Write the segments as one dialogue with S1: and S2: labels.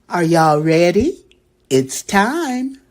S1: Are y'all ready? It's time.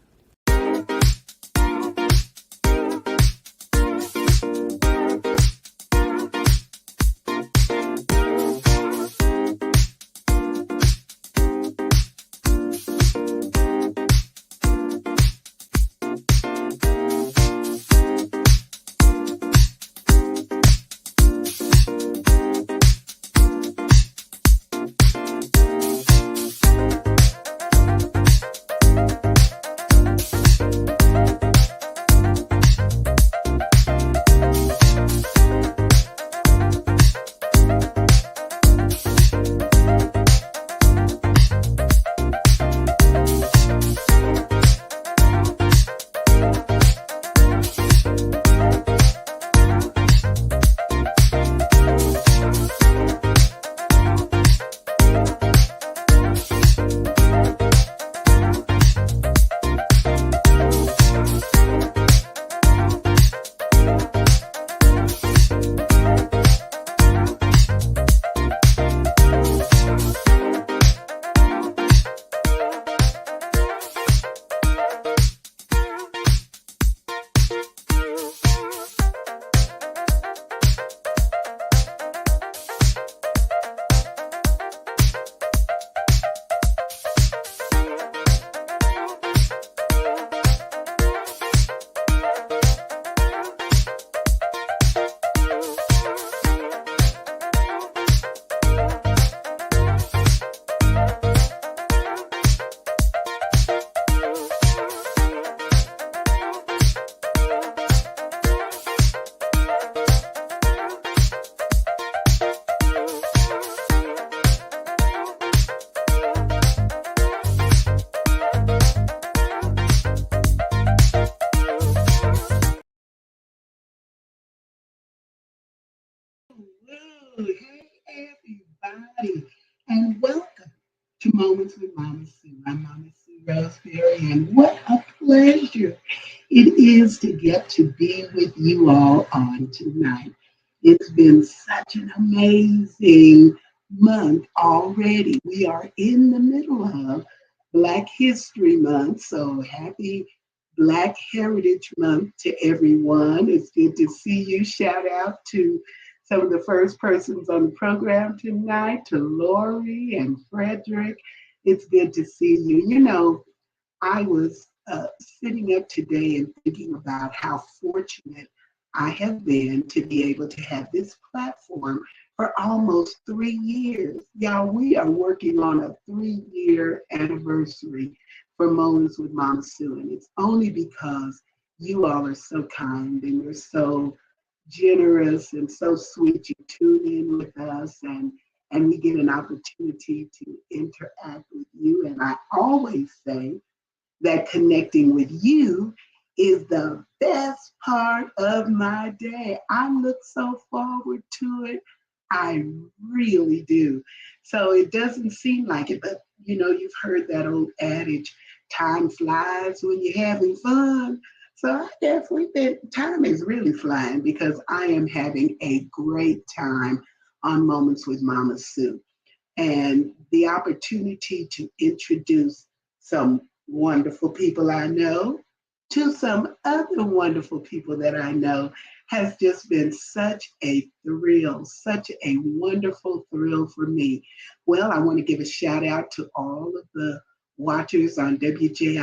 S1: Hey, everybody, and welcome to Moments with Mama Sue. I'm Mama Sue Roseberry, and what a pleasure it is to get to be with you all on tonight. It's been such an amazing month already. We are in the middle of Black History Month, so happy Black Heritage Month to everyone. It's good to see you. Shout out to some of the first persons on the program tonight, to Lori and Frederick. It's good to see you. I was sitting up today and thinking about how fortunate I have been to be able to have this platform for almost 3 years. Y'all, we are working on a 3-year anniversary for Moments with Mama Sue, and it's only because you all are so kind and you're so generous and so sweet. You tune in with us and we get an opportunity to interact with you. And I always say that connecting with you is the best part of my day. I look so forward to it. I really do. So it doesn't seem like it, but you've heard that old adage, time flies when you're having fun. So I guess time is really flying because I am having a great time on Moments with Mama Sue. And the opportunity to introduce some wonderful people I know to some other wonderful people that I know has just been such a thrill, such a wonderful thrill for me. Well, I want to give a shout out to all of the watchers on WJIL.today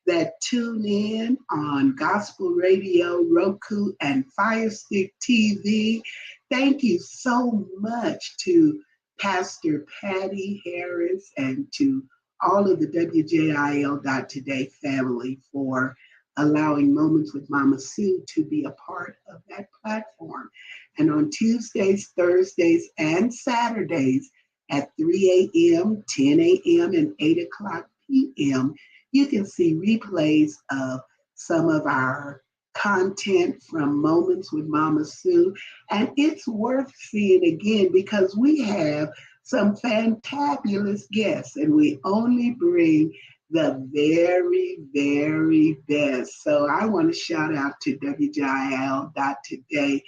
S1: that tune in on Gospel Radio, Roku, and Firestick TV. Thank you so much to Pastor Patty Harris and to all of the WJIL.today family for allowing Moments with Mama Sue to be a part of that platform. And on Tuesdays, Thursdays, and Saturdays at 3 a.m., 10 a.m., and 8 o'clock p.m., you can see replays of some of our content from Moments with Mama Sue. And it's worth seeing again because we have some fantabulous guests and we only bring the very, very best. So I want to shout out to WJIL.today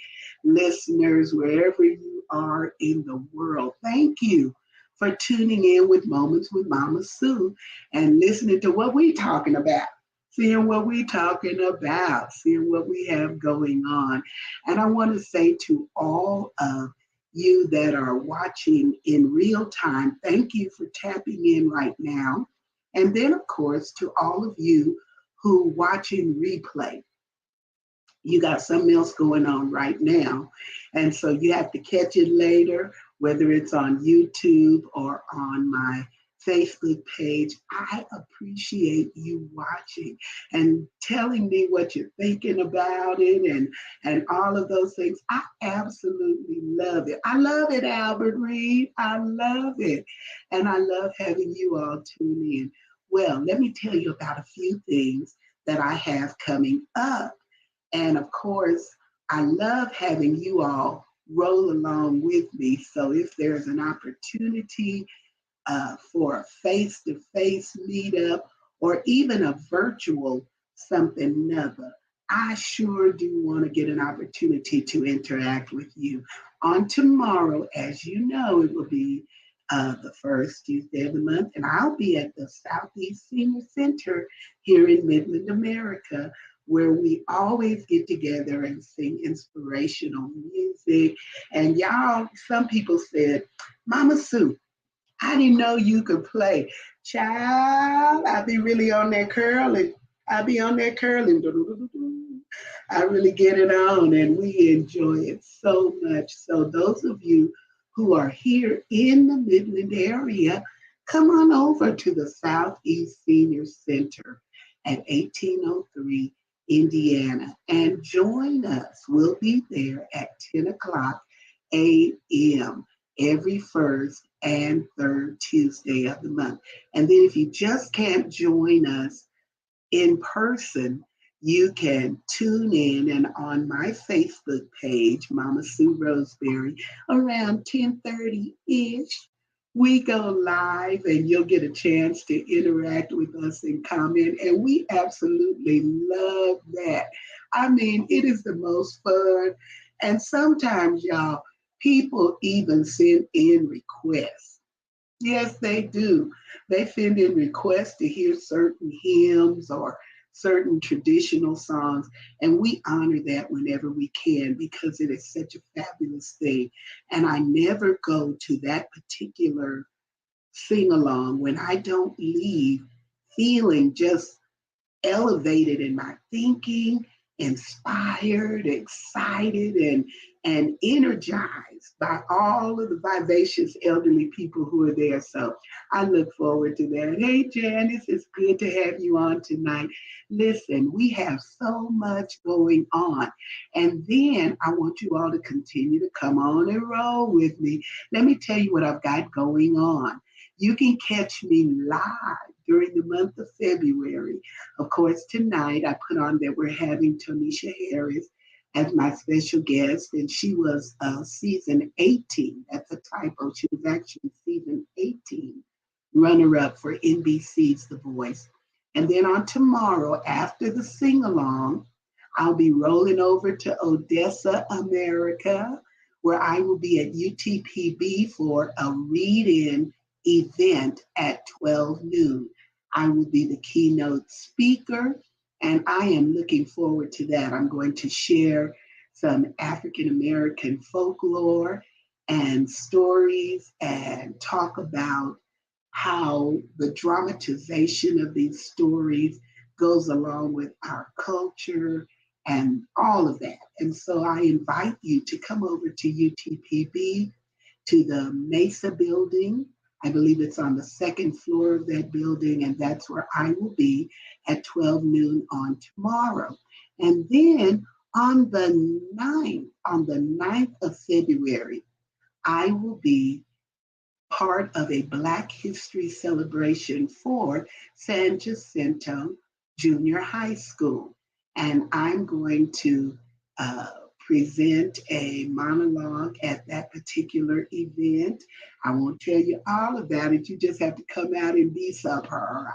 S1: listeners, wherever you are in the world. Thank you for tuning in with Moments with Mama Sue and listening to what we're talking about, seeing what we're talking about, seeing what we have going on. And I want to say to all of you that are watching in real time, thank you for tapping in right now. And then, of course, to all of you who watching replay, you got something else going on right now. And so you have to catch it later, whether it's on YouTube or on my Facebook page. I appreciate you watching and telling me what you're thinking about it and all of those things. I absolutely love it. I love it, Albert Reed. I love it. And I love having you all tune in. Well, let me tell you about a few things that I have coming up. And of course, I love having you all roll along with me. So if there's an opportunity for a face-to-face meetup or even a virtual something other, I sure do want to get an opportunity to interact with you. On tomorrow, as you know, it will be the first Tuesday of the month, and I'll be at the Southeast Senior Center here in Midland, America, where we always get together and sing inspirational music. And y'all, some people said, Mama Sue, I didn't know you could play. Child, I be really on that curling. I be on that curling. I really get it on and we enjoy it so much. So those of you who are here in the Midland area, come on over to the Southeast Senior Center at 1803 Indiana and join us. We'll be there at 10 o'clock a.m. every first and third Tuesday of the month. And then if you just can't join us in person, you can tune in and on my Facebook page, Mama Sue Roseberry, around 10:30-ish, we go live and you'll get a chance to interact with us and comment. And we absolutely love that. I mean, it is the most fun. And sometimes, y'all, people even send in requests. Yes, they do. They send in requests to hear certain hymns or certain traditional songs, and we honor that whenever we can because it is such a fabulous thing. And I never go to that particular sing along when I don't leave feeling just elevated in my thinking, inspired, excited, and energized by all of the vivacious elderly people who are there. So I look forward to that. Hey, Janice, it's good to have you on tonight. Listen, we have so much going on. And then I want you all to continue to come on and roll with me. Let me tell you what I've got going on. You can catch me live during the month of February. Of course, tonight I put on that we're having Tonisha Harris as my special guest, and she was season 18. That's a typo. She was actually season 18 runner-up for NBC's The Voice. And then on tomorrow, after the sing-along, I'll be rolling over to Odessa, America, where I will be at UTPB for a read-in event at 12 noon. I will be the keynote speaker, and I am looking forward to that. I'm going to share some African American folklore and stories and talk about how the dramatization of these stories goes along with our culture and all of that. And so I invite you to come over to UTPB, to the Mesa building. I believe it's on the second floor of that building, and that's where I will be at 12 noon on tomorrow. And then on the 9th of February, I will be part of a Black History celebration for San Jacinto Junior High School. And I'm going to present a monologue at that particular event. I won't tell you all about it. You just have to come out and be surprised.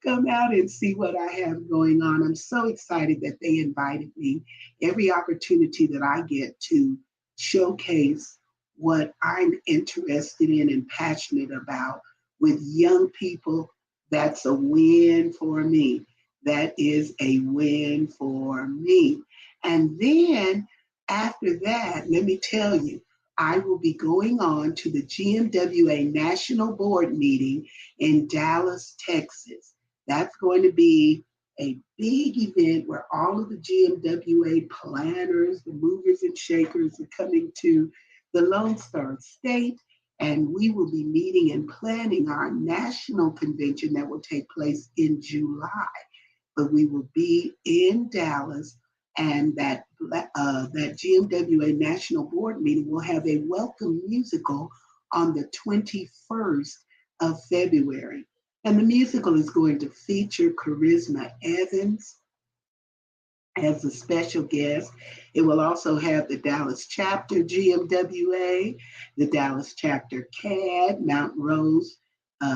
S1: Come out and see what I have going on. I'm so excited that they invited me. Every opportunity that I get to showcase what I'm interested in and passionate about with young people, that's a win for me. That is a win for me. And then after that, let me tell you, I will be going on to the GMWA National Board meeting in Dallas, Texas. That's going to be a big event where all of the GMWA planners, the movers and shakers are coming to the Lone Star State, and we will be meeting and planning our national convention that will take place in July. But we will be in Dallas, and that GMWA National Board meeting will have a welcome musical on the 21st of February. And the musical is going to feature Charisma Evans as a special guest. It will also have the Dallas chapter GMWA, the Dallas chapter CAD, Mount Rose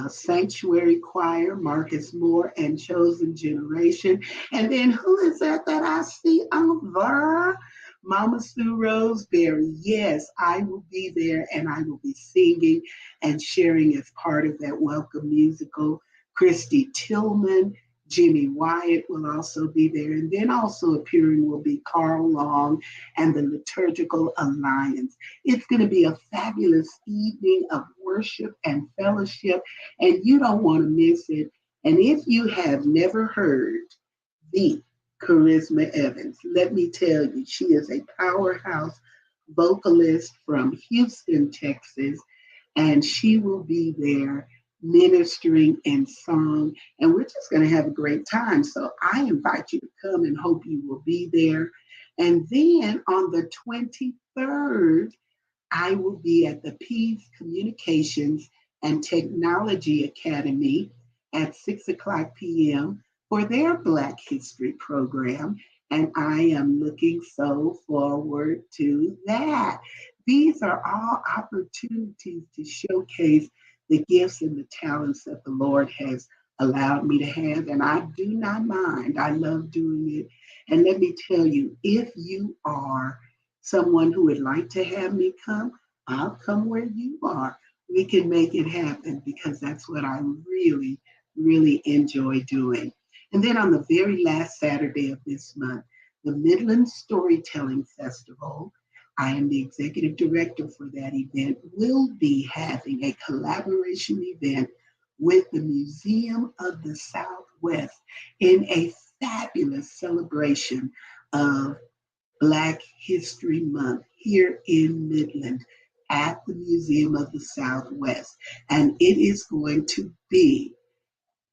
S1: Sanctuary Choir, Marcus Moore, and Chosen Generation. And then who is that I see over? Mama Sue Roseberry. Yes, I will be there and I will be singing and sharing as part of that welcome musical. Christy Tillman, Jimmy Wyatt will also be there. And then also appearing will be Carl Long and the Liturgical Alliance. It's going to be a fabulous evening of worship and fellowship, and you don't want to miss it. And if you have never heard the Charisma Evans, let me tell you, she is a powerhouse vocalist from Houston, Texas, and she will be there ministering in song, and we're just going to have a great time. So I invite you to come and hope you will be there. And then on the 23rd, I will be at the Peace Communications and Technology Academy at 6 o'clock p.m. for their Black History program. And I am looking so forward to that. These are all opportunities to showcase the gifts and the talents that the Lord has allowed me to have. And I do not mind. I love doing it. And let me tell you, if you are someone who would like to have me come, I'll come where you are. We can make it happen because that's what I really, really enjoy doing. And then on the very last Saturday of this month, the Midland Storytelling Festival, I am the executive director for that event, will be having a collaboration event with the Museum of the Southwest in a fabulous celebration of Black History Month here in Midland at the Museum of the Southwest. And it is going to be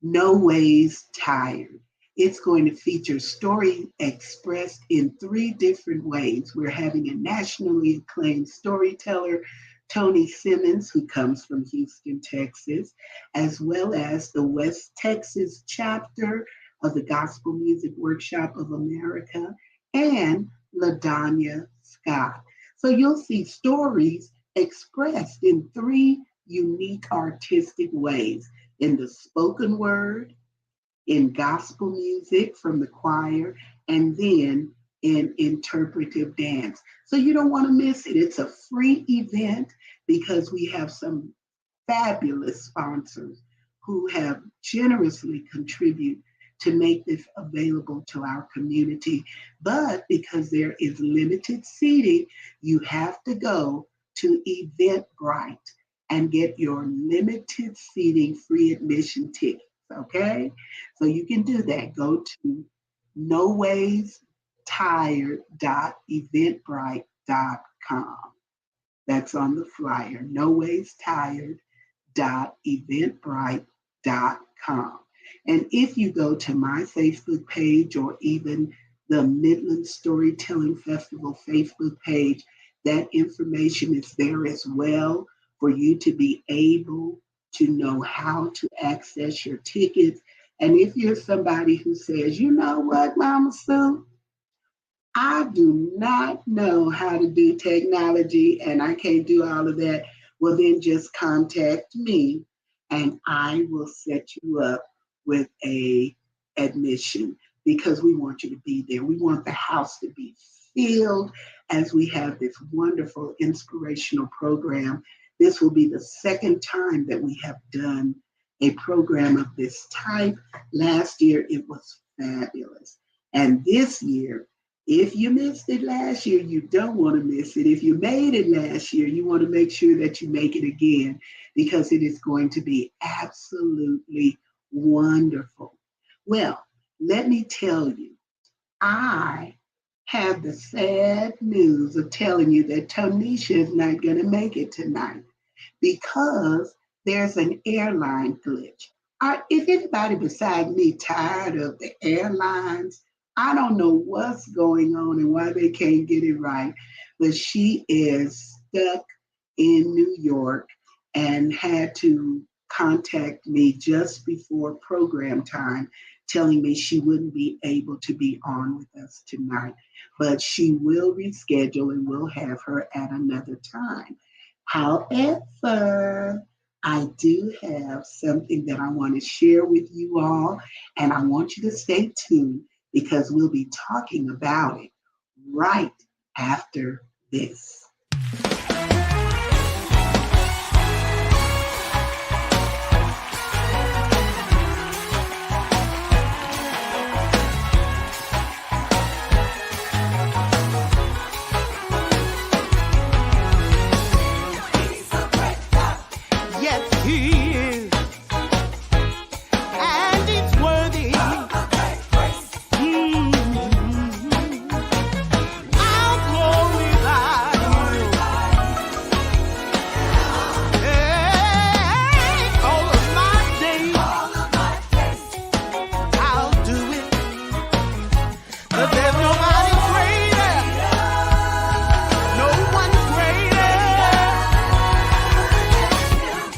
S1: No Ways Tired. It's going to feature story expressed in 3 different ways. We're having a nationally acclaimed storyteller, Tony Simmons, who comes from Houston, Texas, as well as the West Texas chapter of the Gospel Music Workshop of America, and LaDanya Scott. So you'll see stories expressed in 3 unique artistic ways: in the spoken word, in gospel music from the choir, and then in interpretive dance. So you don't want to miss it. It's a free event because we have some fabulous sponsors who have generously contributed to make this available to our community. But because there is limited seating, you have to go to Eventbrite and get your limited seating free admission tickets. Okay? So you can do that. Go to nowaystired.eventbrite.com. That's on the flyer, nowaystired.eventbrite.com. And if you go to my Facebook page or even the Midland Storytelling Festival Facebook page, that information is there as well for you to be able to know how to access your tickets. And if you're somebody who says, you know what, Mama Sue, I do not know how to do technology and I can't do all of that, well, then just contact me and I will set you up with a admission because we want you to be there. We want the house to be filled as we have this wonderful inspirational program. This will be the second time that we have done a program of this type. Last year, it was fabulous. And this year, if you missed it last year, you don't want to miss it. If you made it last year, you want to make sure that you make it again because it is going to be absolutely wonderful. Well, let me tell you, I have the sad news of telling you that Tonisha is not going to make it tonight because there's an airline glitch. Is anybody beside me tired of the airlines? I don't know what's going on and why they can't get it right, but she is stuck in New York and had to contact me just before program time telling me she wouldn't be able to be on with us tonight, but she will reschedule and we'll have her at another time. However, I do have something that I want to share with you all, and I want you to stay tuned because we'll be talking about it right after this.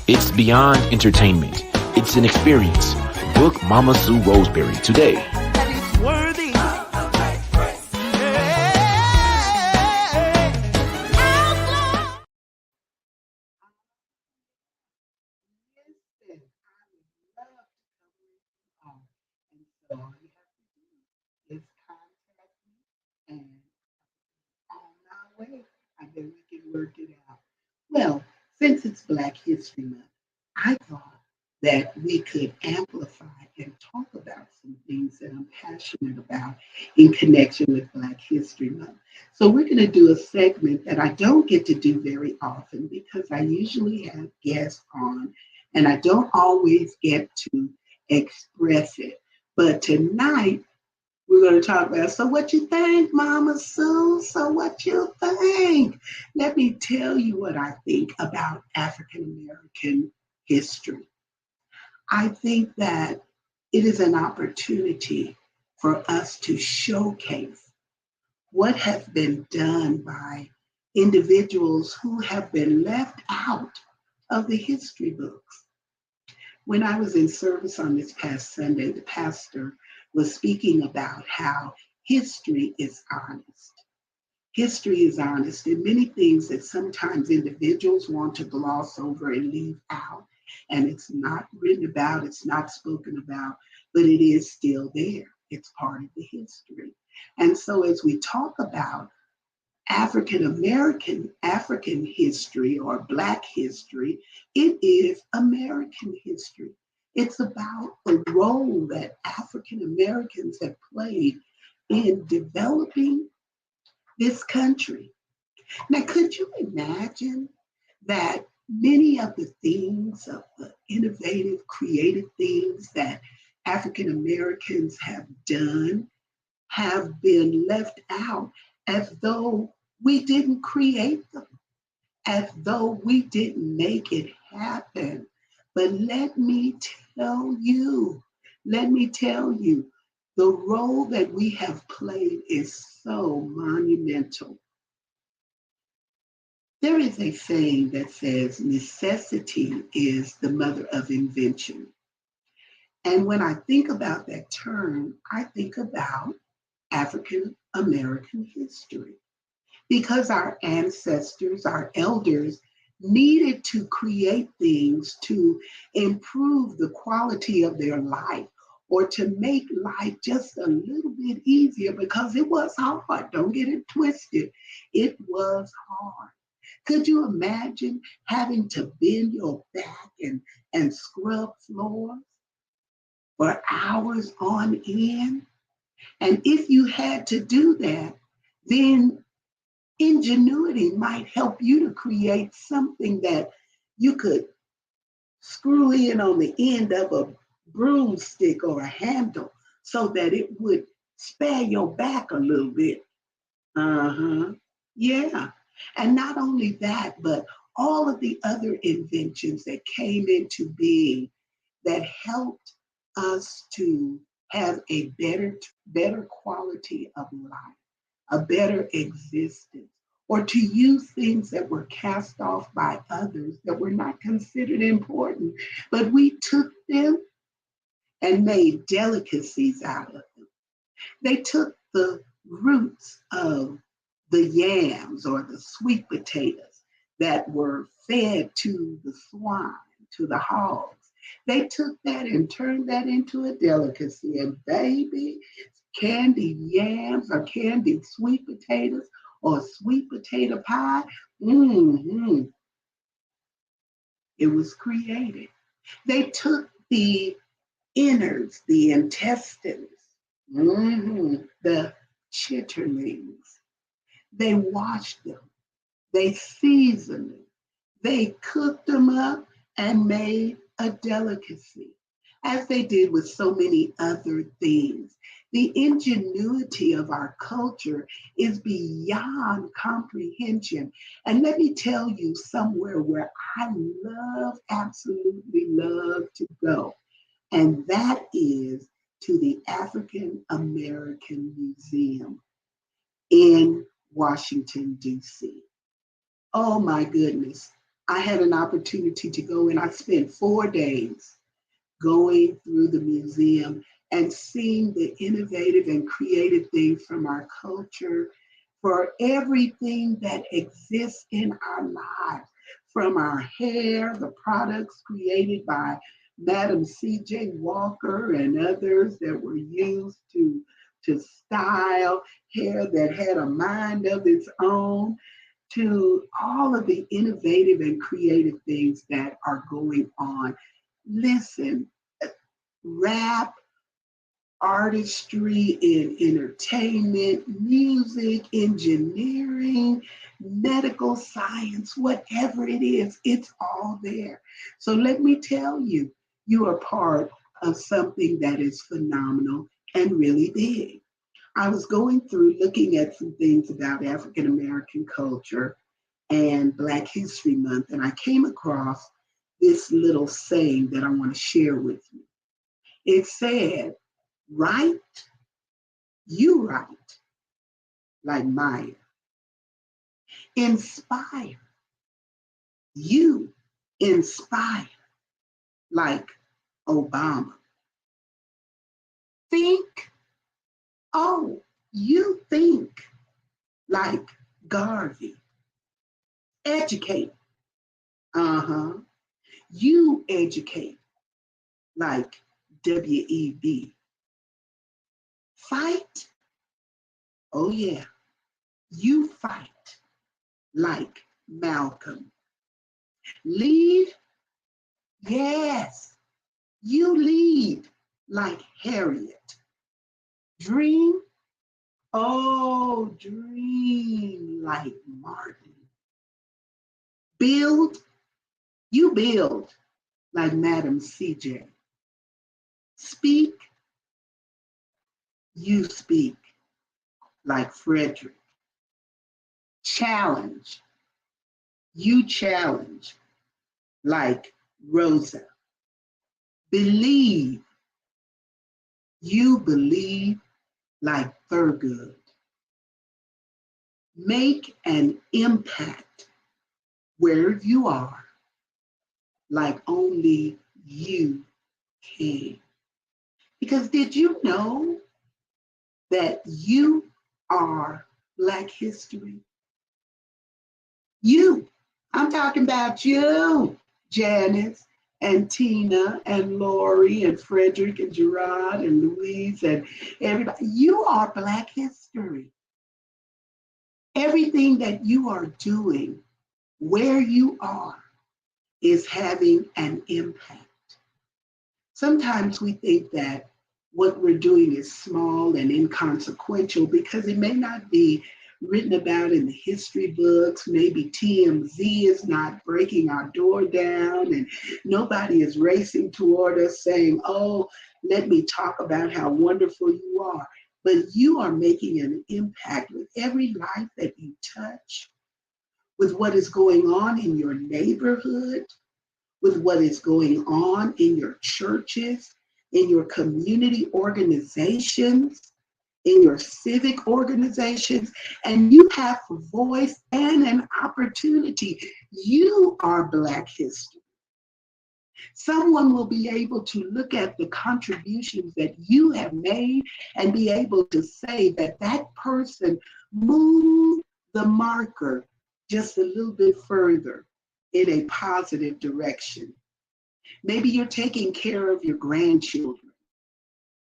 S2: It's beyond entertainment. It's an experience. Book Mama Sue Roseberry today.
S3: That is worthy.
S1: Listen, I would love to cover it all. And so all you have to do is contact me and on my way, I then we can work it out. Well, since it's Black History Month, I thought that we could amplify and talk about some things that I'm passionate about in connection with Black History Month. So we're going to do a segment that I don't get to do very often because I usually have guests on and I don't always get to express it. But tonight, we're going to talk about, so what you think, Mama Sue? So what you think? Let me tell you what I think about African American history. I think that it is an opportunity for us to showcase what has been done by individuals who have been left out of the history books. When I was in service on this past Sunday, the pastor was speaking about how history is honest. History is honest in many things that sometimes individuals want to gloss over and leave out. And it's not written about, it's not spoken about, but it is still there. It's part of the history. And so as we talk about African history or Black history, it is American history. It's about the role that African Americans have played in developing this country. Now, could you imagine that many of the things, of the innovative, creative things that African Americans have done have been left out as though we didn't create them, as though we didn't make it happen. But let me tell you, the role that we have played is so monumental. There is a saying that says necessity is the mother of invention. And when I think about that term, I think about African American history. Because our ancestors, our elders, needed to create things to improve the quality of their life or to make life just a little bit easier, because it was hard. Don't get it twisted. It was hard. Could you imagine having to bend your back and scrub floors for hours on end? And if you had to do that, then ingenuity might help you to create something that you could screw in on the end of a broomstick or a handle so that it would spare your back a little bit. Uh-huh. Yeah. And not only that, but all of the other inventions that came into being that helped us to have a better quality of life, a better existence, or to use things that were cast off by others that were not considered important, but we took them and made delicacies out of them. They took the roots of the yams or the sweet potatoes that were fed to the swine, to the hogs. They took that and turned that into a delicacy. And baby, candied yams or candied sweet potatoes or sweet potato pie, it was created. They took the innards, the intestines, the chitterlings. They washed them, they seasoned them, they cooked them up and made a delicacy, as they did with so many other things. The ingenuity of our culture is beyond comprehension. And let me tell you somewhere where I love, absolutely love to go, and that is to the African American Museum in Washington, D.C. Oh my goodness. I had an opportunity to go and I spent 4 days going through the museum and seeing the innovative and creative things from our culture, for everything that exists in our lives, from our hair, the products created by Madam C.J. Walker and others that were used to style hair that had a mind of its own, to all of the innovative and creative things that are going on. Listen, rap, artistry, in entertainment, music, engineering, medical science, whatever it is, it's all there. So let me tell you, you are part of something that is phenomenal and really big. I was going through looking at some things about African American culture and Black History Month, and I came across this little saying that I want to share with you. It said, write, you write, like Maya. Inspire, you inspire, like Obama. Think, oh, you think, like Garvey. Educate, you educate, like W.E.B. Fight, oh yeah, you fight, like Malcolm. Lead, yes, you lead, like Harriet. Dream, oh, dream, like Martin. Build, you build, like Madam C.J. Speak, you speak, like Frederick. Challenge, you challenge, like Rosa. Believe, you believe, like Thurgood. Make an impact where you are, like only you can. Because did you know that you are Black history? You, I'm talking about you, Janice. and Tina and Lori and Frederick and Gerard and Louise and everybody. You are Black history. Everything that you are doing, where you are, is having an impact. Sometimes we think that what we're doing is small and inconsequential because it may not be written about in the history books. Maybe TMZ is not breaking our door down and nobody is racing toward us saying, oh, let me talk about how wonderful you are. But you are making an impact with every life that you touch, with what is going on in your neighborhood, with what is going on in your churches, in your community organizations, in your civic organizations, and you have a voice and an opportunity. You are Black history. Someone will be able to look at the contributions that you have made and be able to say that that person moved the marker just a little bit further in a positive direction. Maybe you're taking care of your grandchildren.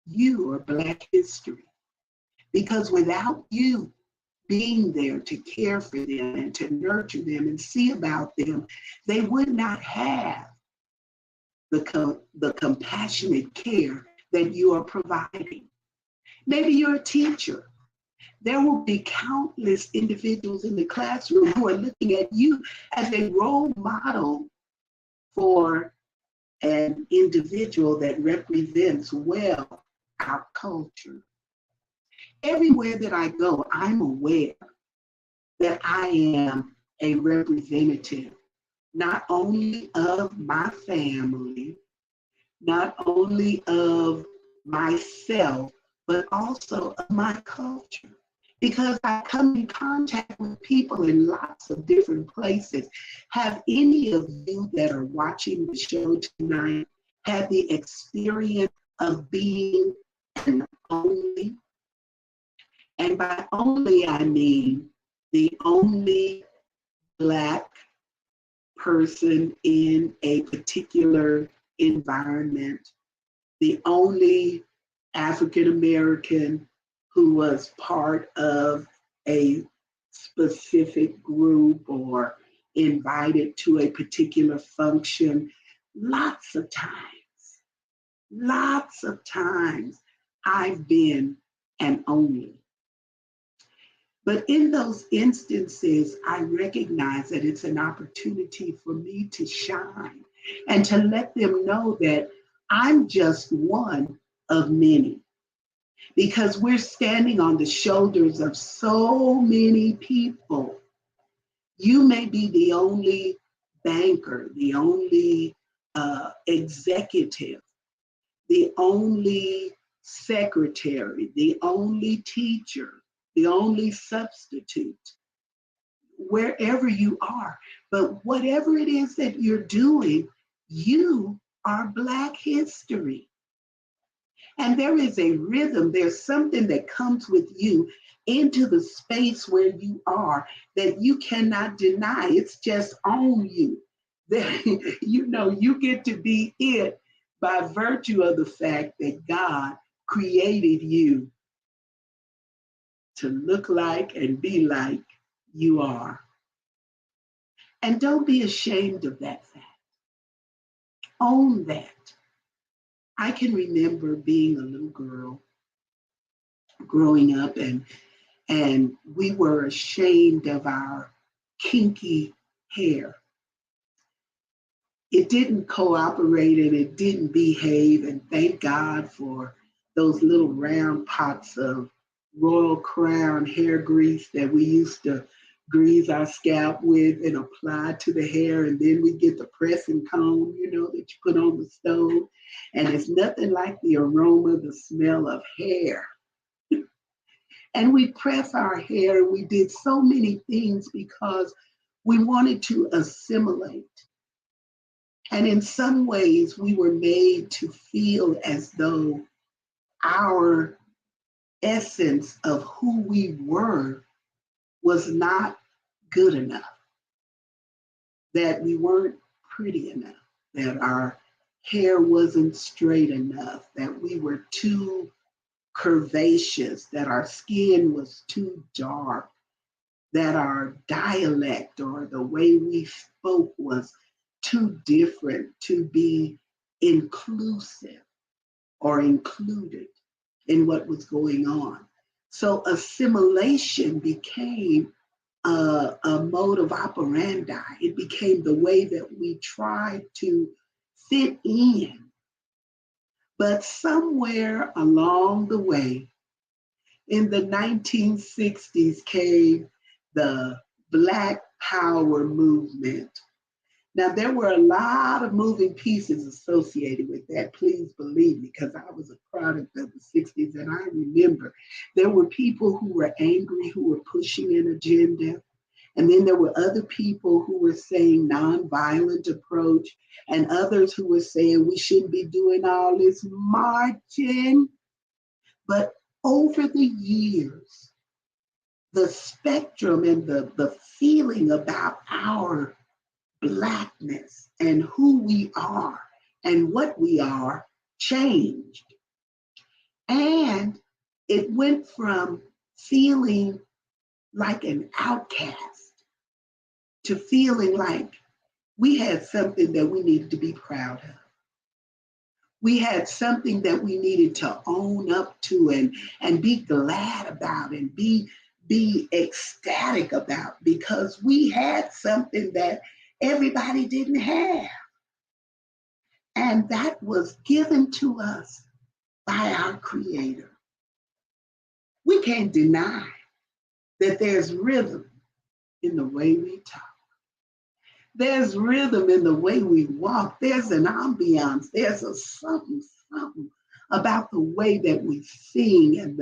S1: You are Black history. Because without you being there to care for them and to nurture them and see about them, they would not have the compassionate care that you are providing. Maybe you're a teacher. There will be countless individuals in the classroom who are looking at you as a role model for an individual that represents well our culture. Everywhere that I go, I'm aware that I am a representative, not only of my family, not only of myself, but also of my culture. Because I come in contact with people in lots of different places. Have any of you that are watching the show tonight had the experience of being an only? And by only, I mean the only Black person in a particular environment, the only African American who was part of a specific group or invited to a particular function. Lots of times I've been an only. But in those instances, I recognize that it's an opportunity for me to shine and to let them know that I'm just one of many. Because we're standing on the shoulders of so many people. You may be the only banker, the only executive, the only secretary, the only teacher, the only substitute, wherever you are. But whatever it is that you're doing, you are Black history. And there is a rhythm, there's something that comes with you into the space where you are that you cannot deny. It's just on you. You get to be it by virtue of the fact that God created you to look like and be like you are. And don't be ashamed of that fact. Own that. I can remember being a little girl growing up and we were ashamed of our kinky hair. It didn't cooperate and it didn't behave, and thank God for those little round pots of Royal Crown hair grease that we used to grease our scalp with and apply to the hair, and then we get the pressing comb, that you put on the stove, and it's nothing like the aroma, the smell of hair. And we press our hair, and we did so many things because we wanted to assimilate. And in some ways, we were made to feel as though our essence of who we were was not good enough, that we weren't pretty enough, that our hair wasn't straight enough, that we were too curvaceous, that our skin was too dark, that our dialect or the way we spoke was too different to be inclusive or included in what was going on. So assimilation became a mode of operandi. It became the way that we tried to fit in. But somewhere along the way, in the 1960s came the Black Power movement. Now, there were a lot of moving pieces associated with that, please believe me, because I was a product of the 60s and I remember there were people who were angry, who were pushing an agenda. And then there were other people who were saying nonviolent approach, and others who were saying we shouldn't be doing all this marching. But over the years, the spectrum and the feeling about our Blackness and who we are and what we are changed. And it went from feeling like an outcast to feeling like we had something that we needed to be proud of. We had something that we needed to own up to and be glad about and be ecstatic about, because we had something that everybody didn't have. And that was given to us by our Creator. We can't deny that there's rhythm in the way we talk. There's rhythm in the way we walk. There's an ambiance. There's a something about the way that we sing and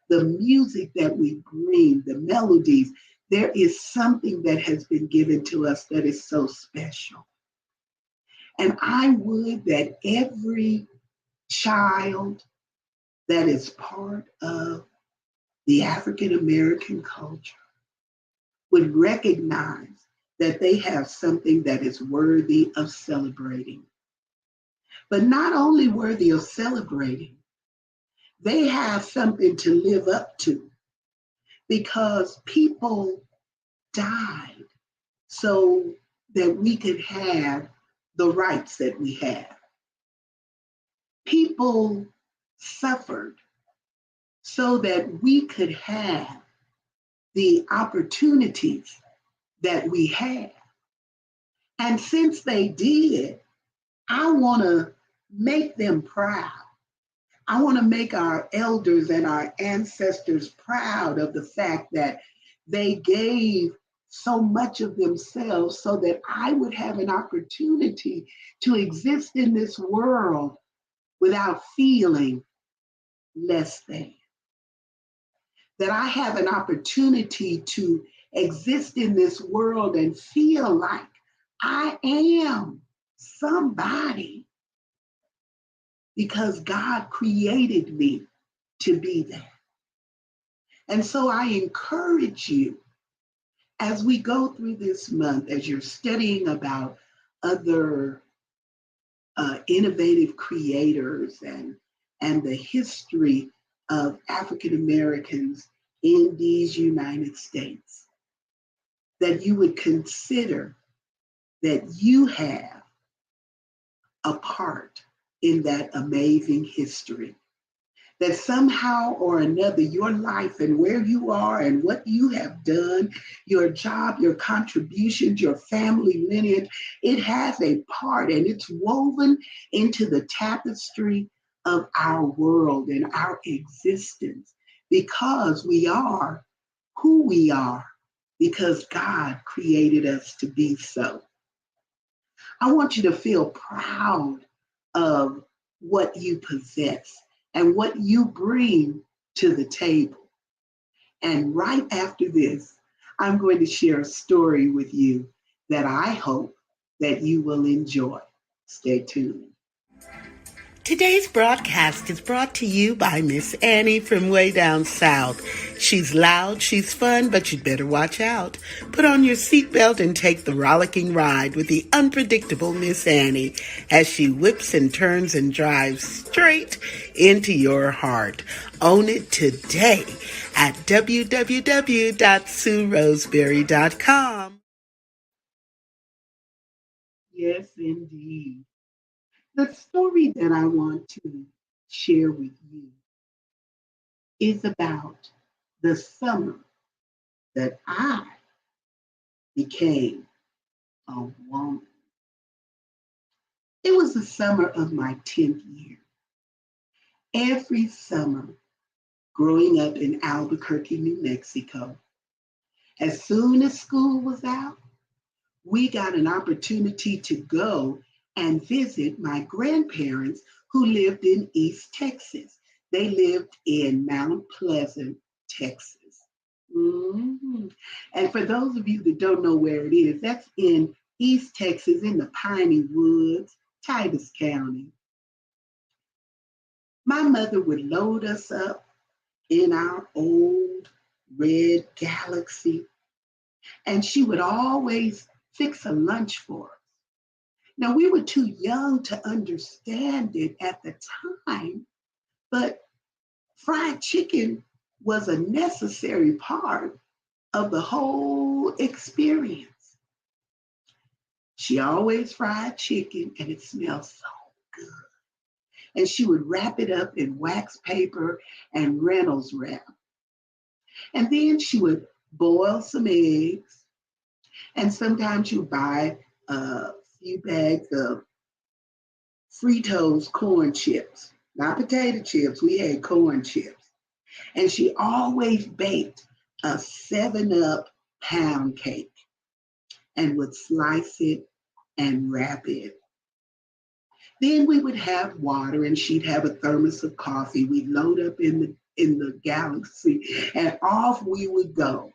S1: the music that we bring, the melodies. There is something that has been given to us that is so special. And I would that every child that is part of the African American culture would recognize that they have something that is worthy of celebrating. But not only worthy of celebrating, they have something to live up to, because people died so that we could have the rights that we have. People suffered so that we could have the opportunities that we have. And since they did, I want to make them proud. I want to make our elders and our ancestors proud of the fact that they gave so much of themselves so that I would have an opportunity to exist in this world without feeling less than. That I have an opportunity to exist in this world and feel like I am somebody, because God created me to be that. And so I encourage you, as we go through this month, as you're studying about other innovative creators and the history of African Americans in these United States, that you would consider that you have a part in that amazing history. That somehow or another, your life and where you are and what you have done, your job, your contributions, your family lineage, it has a part, and it's woven into the tapestry of our world and our existence, because we are who we are, because God created us to be so. I want you to feel proud of what you possess and what you bring to the table. And right after this, I'm going to share a story with you that I hope that you will enjoy. Stay tuned. Today's broadcast is brought to you by Miss Annie from way down south. She's loud, she's fun, but you'd better watch out. Put on your seatbelt and take the rollicking ride with the unpredictable Miss Annie as she whips and turns and drives straight into your heart. Own it today at www.sueroseberry.com. Yes, indeed. The story that I want to share with you is about the summer that I became a woman. It was the summer of my 10th year. Every summer, growing up in Albuquerque, New Mexico, as soon as school was out, we got an opportunity to go and visit my grandparents who lived in East Texas. They lived in Mount Pleasant, Texas. And for those of you that don't know where it is, that's in East Texas in the Piney Woods, Titus County. My mother would load us up in our old red Galaxie, and she would always fix a lunch for us. Now, we were too young to understand it at the time, but fried chicken was a necessary part of the whole experience. She always fried chicken and it smelled so good. And she would wrap it up in wax paper and Reynolds wrap. And then she would boil some eggs. And sometimes you buy a few bags of Fritos corn chips, not potato chips. We had corn chips. And she always baked a 7-Up pound cake and would slice it and wrap it. Then we would have water and she'd have a thermos of coffee. We'd load up in the Galaxie and off we would go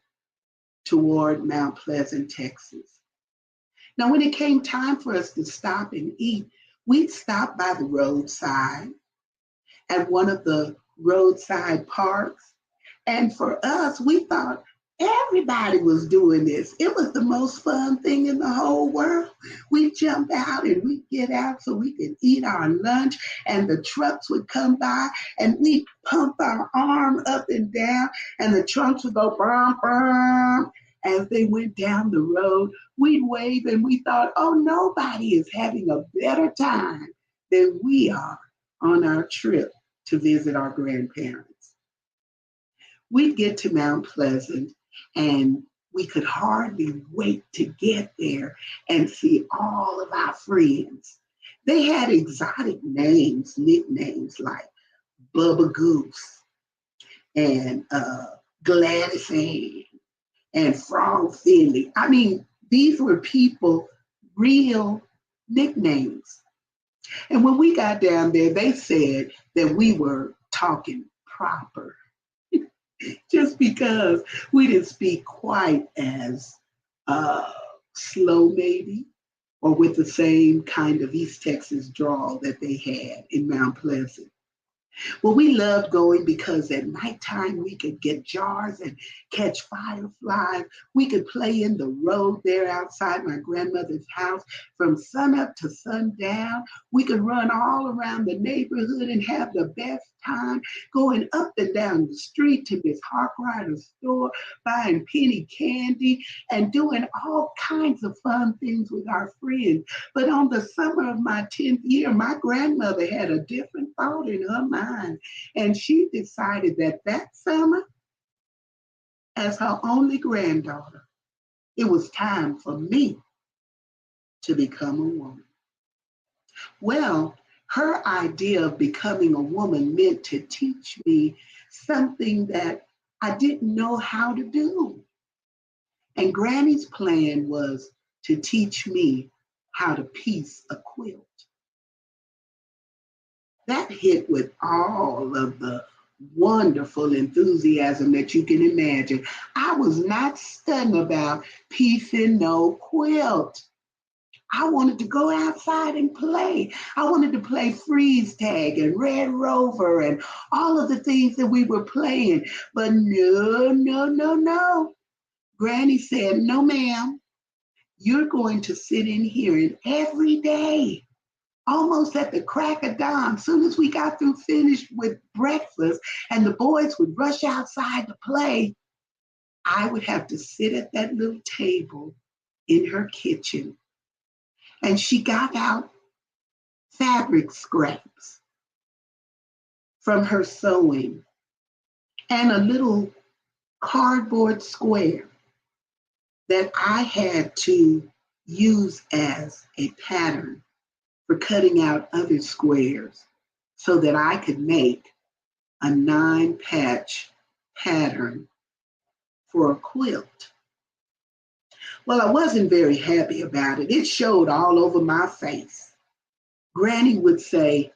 S1: toward Mount Pleasant, Texas. Now, when it came time for us to stop and eat, we'd stop by the roadside at one of the roadside parks. And for us, we thought everybody was doing this. It was the most fun thing in the whole world. We'd jump out and we'd get out so we could eat our lunch, and the trucks would come by and we'd pump our arm up and down and the trucks would go brum, brum. As they went down the road, we'd wave and we thought, oh, nobody is having a better time than we are on our trip to visit our grandparents. We'd get to Mount Pleasant and we could hardly wait to get there and see all of our friends. They had exotic names, nicknames like Bubba Goose and Gladys Ann and Frog Finley. I mean, these were people, real nicknames. And when we got down there, they said that we were talking proper. Just because we didn't speak quite as slow maybe, or with the same kind of East Texas drawl that they had in Mount Pleasant. Well, we loved going because at nighttime we could get jars and catch fireflies. We could play in the road there outside my grandmother's house from sunup to sundown. We could run all around the neighborhood and have the best time going up and down the street to Miss Harkrider's store, buying penny candy and doing all kinds of fun things with our friends. But on the summer of my 10th year, my grandmother had a different thought in her mind. And she decided that summer, as her only granddaughter, it was time for me to become a woman. Well, her idea of becoming a woman meant to teach me something that I didn't know how to do. And Granny's plan was to teach me how to piece a quilt. That hit with all of the wonderful enthusiasm that you can imagine. I was not studying about piecing no quilt. I wanted to go outside and play. I wanted to play freeze tag and Red Rover and all of the things that we were playing. But no, no, no, no. Granny said, no, ma'am, you're going to sit in here, and every day, almost at the crack of dawn, soon as we got through finished with breakfast and the boys would rush outside to play, I would have to sit at that little table in her kitchen. And she got out fabric scraps from her sewing and a little cardboard square that I had to use as a pattern for cutting out other squares so that I could make a 9-patch pattern for a quilt. Well, I wasn't very happy about it. It showed all over my face. Granny would say,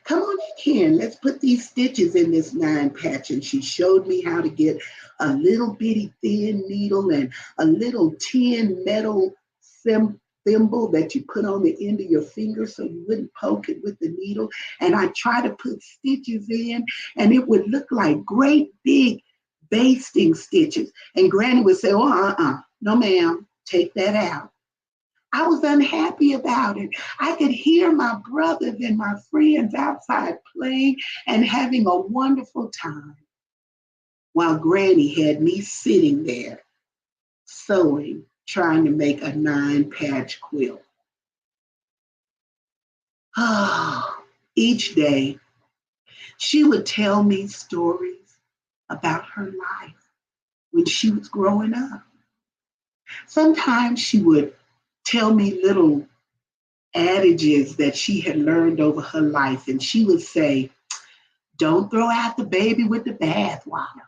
S1: come on in here and let's put these stitches in this 9-patch. And she showed me how to get a little bitty thin needle and a little tin metal thimble that you put on the end of your finger so you wouldn't poke it with the needle. And I try to put stitches in and it would look like great big basting stitches. And Granny would say, oh, no ma'am, take that out. I was unhappy about it. I could hear my brothers and my friends outside playing and having a wonderful time while Granny had me sitting there sewing, trying to make a 9-patch quilt. Each day, she would tell me stories about her life when she was growing up. Sometimes she would tell me little adages that she had learned over her life, and she would say, don't throw out the baby with the bathwater.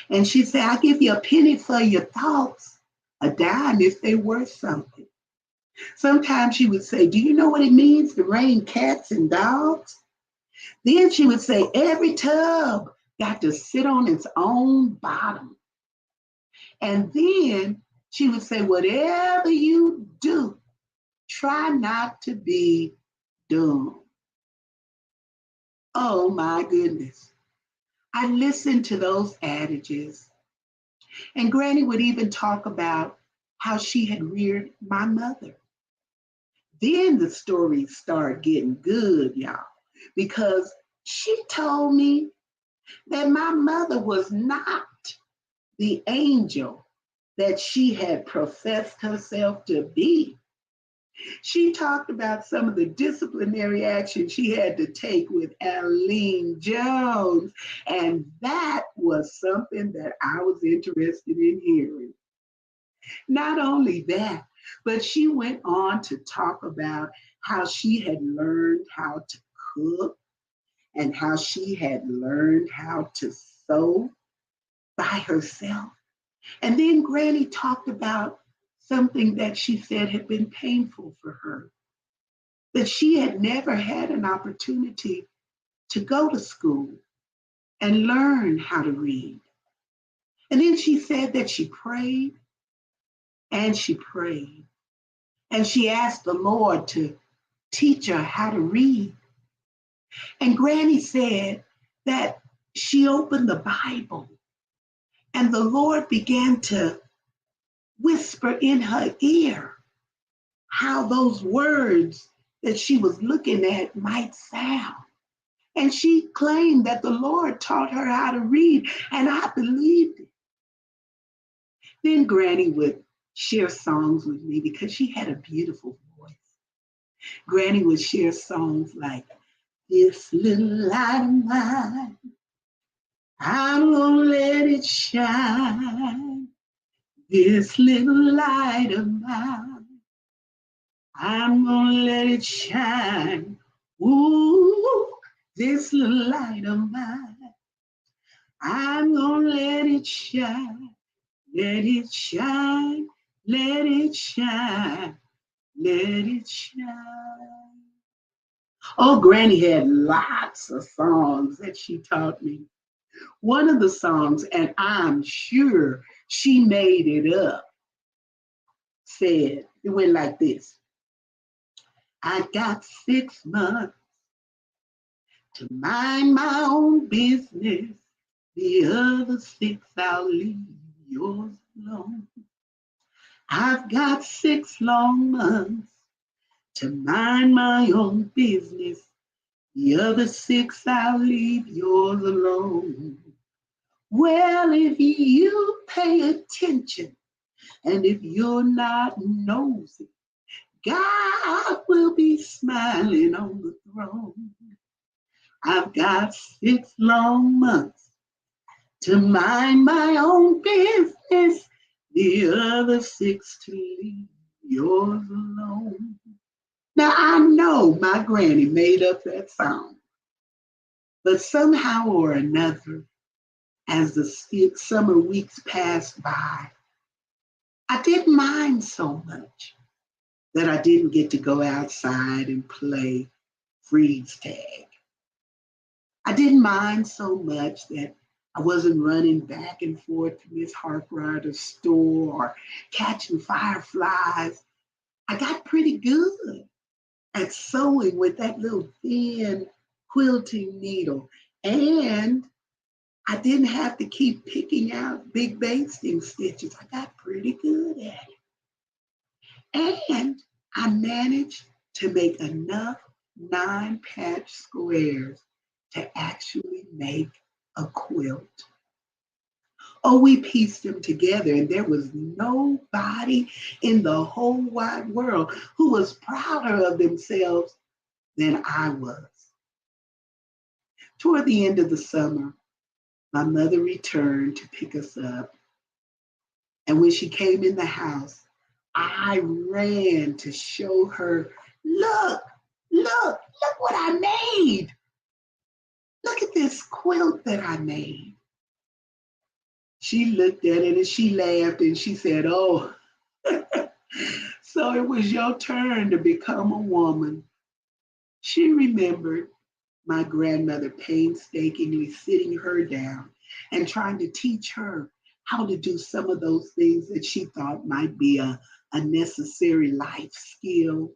S1: And she'd say, I'll give you a penny for your thoughts, a dime if they're worth something. Sometimes she would say, do you know what it means to rain cats and dogs? Then she would say, every tub got to sit on its own bottom. And then she would say, whatever you do, try not to be dumb. Oh my goodness. I listened to those adages. And Granny would even talk about how she had reared my mother. Then the stories started getting good, y'all, because she told me that my mother was not the angel that she had professed herself to be. She talked about some of the disciplinary action she had to take with Aline Jones, and that was something that I was interested in hearing. Not only that, but she went on to talk about how she had learned how to cook and how she had learned how to sew by herself. And then Granny talked about something that she said had been painful for her, that she had never had an opportunity to go to school and learn how to read. And then she said that she prayed and she prayed and she asked the Lord to teach her how to read. And Granny said that she opened the Bible and the Lord began to whisper in her ear how those words that she was looking at might sound. And she claimed that the Lord taught her how to read, and I believed it. Then Granny would share songs with me because she had a beautiful voice. Granny would share songs like, this little light of mine, I'm gonna let it shine. This little light of mine, I'm gonna let it shine. Ooh, this little light of mine, I'm gonna let it shine. Let it shine, let it shine, let it shine. Oh, Granny had lots of songs that she taught me. One of the songs, and I'm sure she made it up, said, it went like this. I got 6 months to mind my own business. The other 6 I'll leave yours alone. I've got 6 long months to mind my own business. The other 6 I'll leave yours alone. Well, if you pay attention and if you're not nosy, God will be smiling on the throne. I've got 6 long months to mind my own business. The other 6 to leave yours alone. Now I know my granny made up that song, but somehow or another, as the summer weeks passed by, I didn't mind so much that I didn't get to go outside and play freeze tag. I didn't mind so much that I wasn't running back and forth to Miss Harkrider's store or catching fireflies. I got pretty good at sewing with that little thin quilting needle. And I didn't have to keep picking out big basting stitches. I got pretty good at it. And I managed to make enough 9-patch squares to actually make a quilt. Oh, we pieced them together, and there was nobody in the whole wide world who was prouder of themselves than I was. Toward the end of the summer, my mother returned to pick us up. And when she came in the house, I ran to show her, look what I made. Look at this quilt that I made. She looked at it and she laughed and she said, oh, so it was your turn to become a woman. She remembered my grandmother painstakingly sitting her down and trying to teach her how to do some of those things that she thought might be a necessary life skill.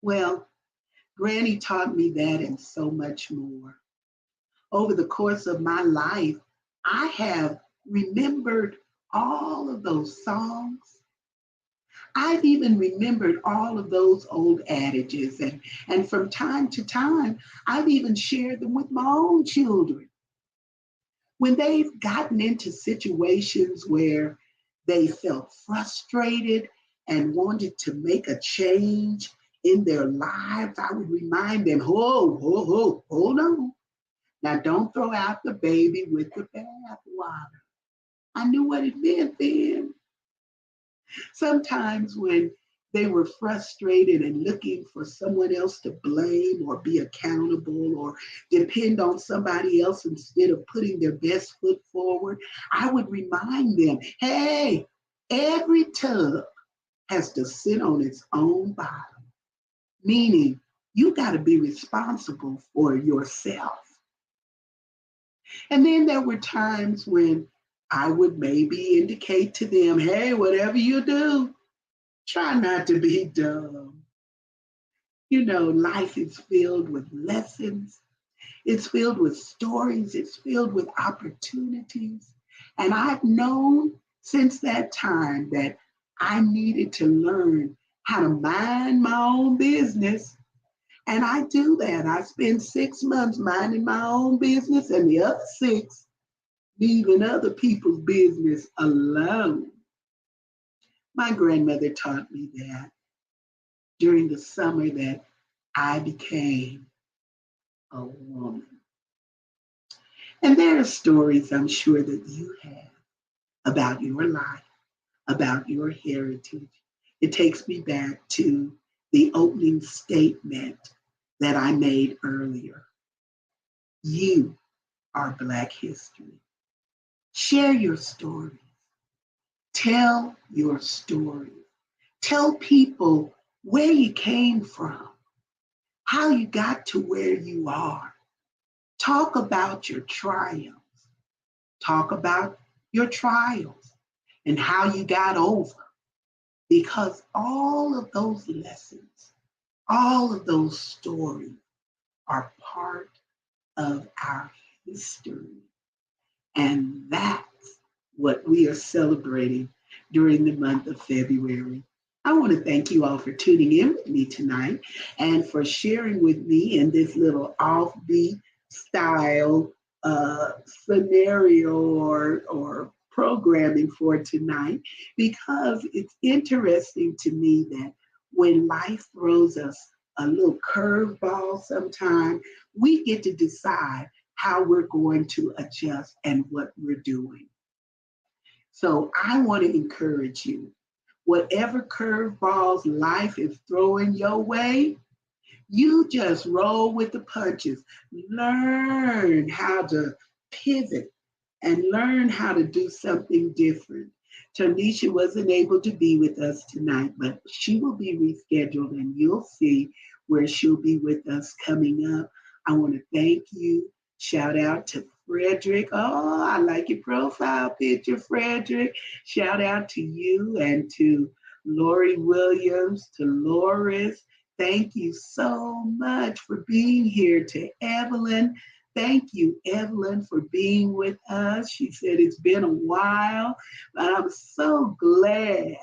S1: Well, Granny taught me that and so much more. Over the course of my life, I have remembered all of those songs. I've even remembered all of those old adages, and from time to time, I've even shared them with my own children. When they've gotten into situations where they felt frustrated and wanted to make a change in their lives, I would remind them, hold on. Now don't throw out the baby with the bathwater. I knew what it meant then. Sometimes when they were frustrated and looking for someone else to blame or be accountable or depend on somebody else instead of putting their best foot forward, I would remind them, hey, every tub has to sit on its own bottom, meaning you got to be responsible for yourself. And then there were times when I would maybe indicate to them, hey, whatever you do, try not to be dumb. You know, life is filled with lessons. It's filled with stories. It's filled with opportunities. And I've known since that time that I needed to learn how to mind my own business. And I do that. I spend 6 months minding my own business and the other 6 leaving other people's business alone. My grandmother taught me that during the summer that I became a woman. And there are stories I'm sure that you have about your life, about your heritage. It takes me back to the opening statement that I made earlier. You are Black history. Share your stories. Tell your story. Tell people where you came from, how you got to where you are. Talk about your triumphs. Talk about your trials and how you got over. because all of those lessons, all of those stories are part of our history. And that's what we are celebrating during the month of February. I want to thank you all for tuning in with me tonight and for sharing with me in this little offbeat style scenario or programming for tonight, because it's interesting to me that when life throws us a little curveball sometime, we get to decide how we're going to adjust and what we're doing. So I want to encourage you, whatever curveballs life is throwing your way, you just roll with the punches. Learn how to pivot and learn how to do something different. Tanisha wasn't able to be with us tonight, but she will be rescheduled and you'll see where she'll be with us coming up. I want to thank you. Shout out to Frederick. Oh, I like your profile picture, Frederick. Shout out to you and to Lori Williams, to Loris. Thank you so much for being here. To Evelyn, thank you, Evelyn, for being with us. She said it's been a while, but I'm so glad.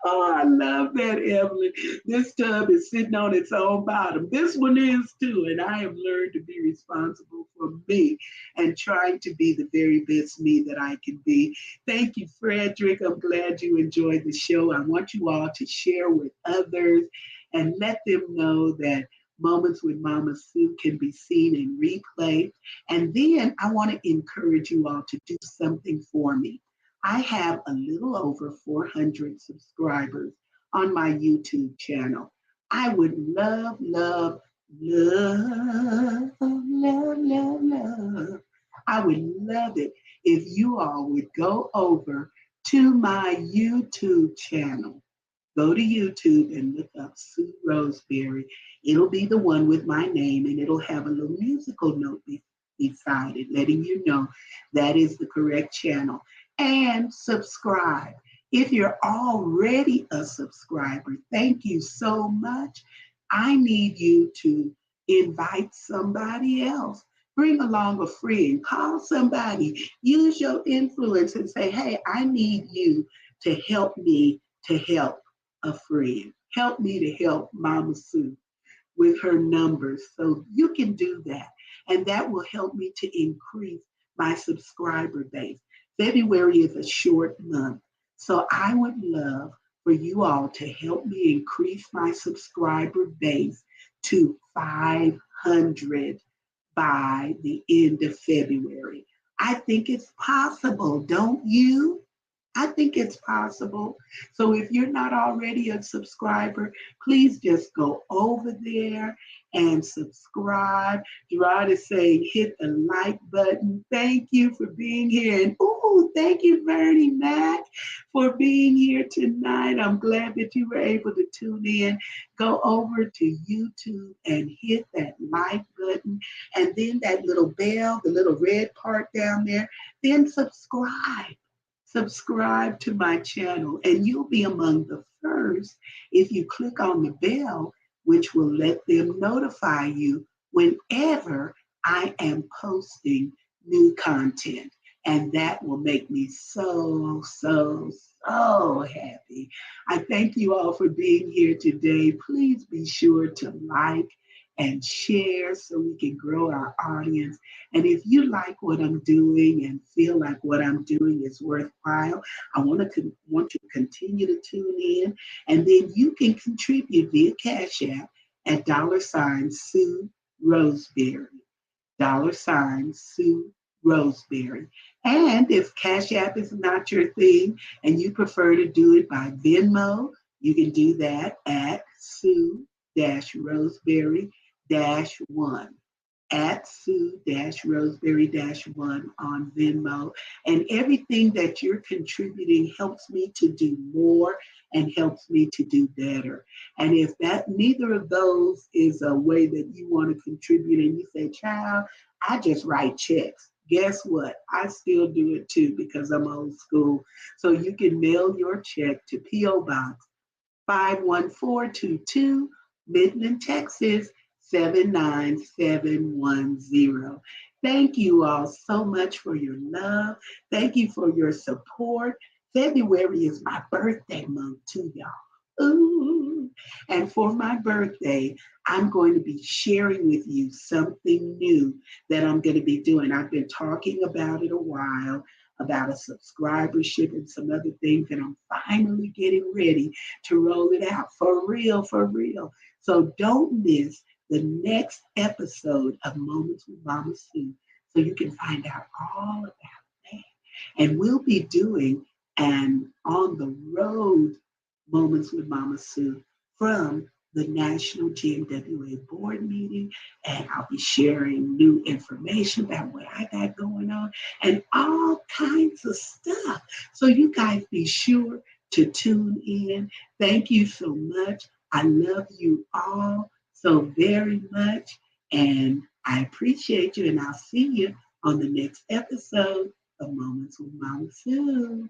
S1: Oh, I love that, Evelyn. This tub is sitting on its own bottom. This one is too, and I have learned to be responsible for me and trying to be the very best me that I can be. Thank you, Frederick. I'm glad you enjoyed the show. I want you all to share with others and let them know that Moments with Mama Sue can be seen in replay. And then I want to encourage you all to do something for me. I have a little over 400 subscribers on my YouTube channel. I would love, love, love, love, love, love. I would love it if you all would go over to my YouTube channel. Go to YouTube and look up Sue Roseberry. It'll be the one with my name, and it'll have a little musical note beside it, letting you know that is the correct channel. And subscribe. If you're already a subscriber, thank you so much. I need you to invite somebody else. Bring along a friend, call somebody, use your influence and say, hey, I need you to help me to help a friend. Help me to help Mama Sue with her numbers. So you can do that. And that will help me to increase my subscriber base. February is a short month. So I would love for you all to help me increase my subscriber base to 500 by the end of February. I think it's possible, don't you? I think it's possible. So if you're not already a subscriber, please just go over there and subscribe. Gerard is saying hit the like button. Thank you for being here. And thank you, Bernie Mac, for being here tonight. I'm glad that you were able to tune in. Go over to YouTube and hit that like button. And then that little bell, the little red part down there, then subscribe. Subscribe to my channel, and you'll be among the first if you click on the bell, which will let them notify you whenever I am posting new content. And that will make me so, so, so happy. I thank you all for being here today. Please be sure to like and share so we can grow our audience. And if you like what I'm doing and feel like what I'm doing is worthwhile, I want to continue to tune in. And then you can contribute via Cash App at $Sue Roseberry. $Sue Roseberry. And if Cash App is not your thing and you prefer to do it by Venmo, you can do that at Sue-Roseberry-1 at Sue-Roseberry-1 on Venmo. And everything that you're contributing helps me to do more and helps me to do better. And if that neither of those is a way that you want to contribute and you say, child, I just write checks, guess what? I still do it too because I'm old school. So you can mail your check to P.O. Box 51422, Midland, Texas 79710. Thank you all so much for your love. Thank you for your support. February is my birthday month too, y'all. Ooh. And for my birthday, I'm going to be sharing with you something new that I'm going to be doing. I've been talking about it a while, about a subscribership and some other things, and I'm finally getting ready to roll it out for real, for real. So don't miss the next episode of Moments with Mama Sue so you can find out all about that. And we'll be doing an on the road Moments with Mama Sue from the National GMWA board meeting, and I'll be sharing new information about what I got going on and all kinds of stuff. So you guys be sure to tune in. Thank you so much. I love you all so very much, and I appreciate you, and I'll see you on the next episode of Moments with Mama Sue.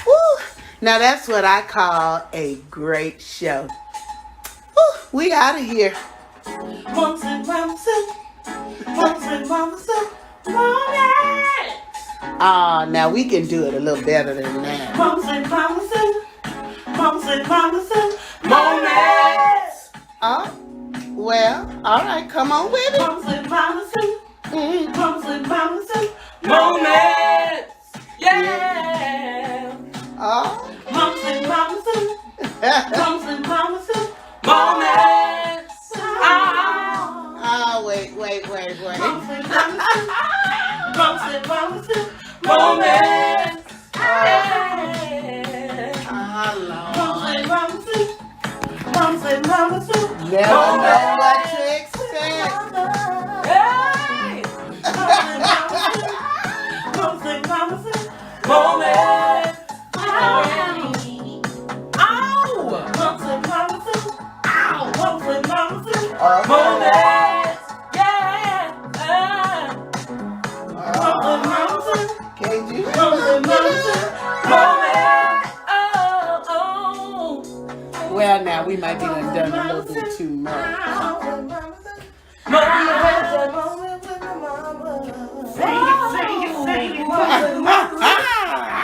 S1: Woo! Now that's what I call a great show. Woo! We out of here. Moments with Mama Sue. Moments with Mama Sue. Moments. Ah, now we can do it a little better than that. Moments with Mama Sue. Moments with Mama Sue. Moments. Oh, well, all right, come on with it. Moments with Mama Sue. Moments with Mama Sue. Moments. Yeah. Oh. Moments with Mama Sue. Moments with Mama Sue. Moments. Oh, wait. Moments with Mama Sue. Moments with Mama Sue. Moments. Moments with Mama Sue. Moments with Mama Sue. Never know what to expect. Hey. Moments with Mama Sue. Moments. Moments with Mama Sue. Moments with Mama Sue. Moments. Yeah. Moments with Mama Sue. Can't you? Moments with Mama Sue. Moments. Well, now we might be done a little bit too much. Moments.